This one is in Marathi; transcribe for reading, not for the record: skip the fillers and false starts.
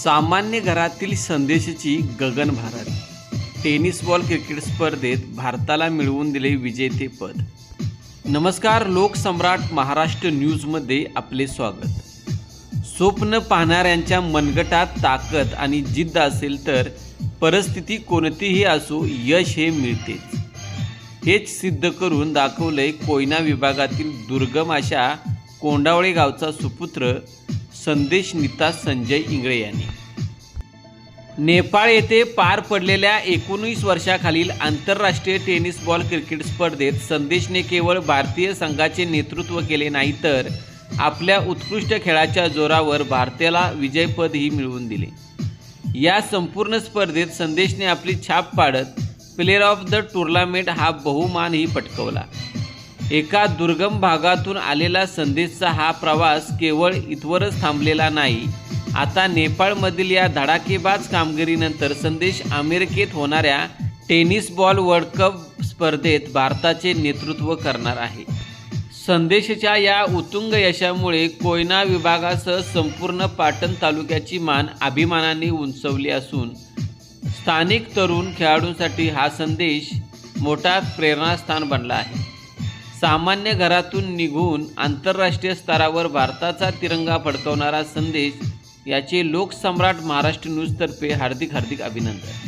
सामान्य घरातील संदेशची गगनभारत टेनिस बॉल क्रिकेट स्पर्धेत भारताला मिळवून दिले विजेतेपद। नमस्कार, लोकसम्राट महाराष्ट्र न्यूजमध्ये आपले स्वागत। स्वप्न पाहणाऱ्यांच्या मनगटात ताकद आणि जिद्द असेल तर परिस्थिती कोणतीही असो यश हे मिळतेच। हेच सिद्ध करून दाखवलंय कोयना विभागातील दुर्गम अशा कोंडावळे गावचा सुपुत्र संदेश नीता संजय इंगळे यांनी नेपाळ येथे पार पडलेल्या 19 वर्षाखालील आंतरराष्ट्रीय टेनिस बॉल क्रिकेट स्पर्धेत संदेशने केवळ भारतीय संघाचे नेतृत्व केले नाही तर आपल्या उत्कृष्ट खेळाच्या जोरावर भारताला विजयपदही मिळवून दिले। या संपूर्ण स्पर्धेत संदेशने आपली छाप पाडत प्लेयर ऑफ द टूर्नामेंट हा बहुमानही पटकावला। एका दुर्गम भागातून आलेला संदेशचा हा प्रवास केवळ इथवरच थांबलेला नाही। आता नेपाळमधील या धडाकेबाज कामगिरीनंतर संदेश अमेरिकेत होणाऱ्या टेनिस बॉल वर्ल्ड कप स्पर्धेत भारताचे नेतृत्व करणार आहे। संदेशच्या या उत्तुंग यशामुळे कोयना विभागासह संपूर्ण पाटण तालुक्याची मान अभिमानाने उंचवली असून स्थानिक तरुण खेळाडूंसाठी हा संदेश मोठा प्रेरणास्थान बनला आहे। सामान्य घरातून निघून आंतरराष्ट्रीय स्तरावर भारताचा तिरंगा फडकवणारा संदेश याचे लोकसम्राट महाराष्ट्र न्यूजतर्फे हार्दिक अभिनंदन।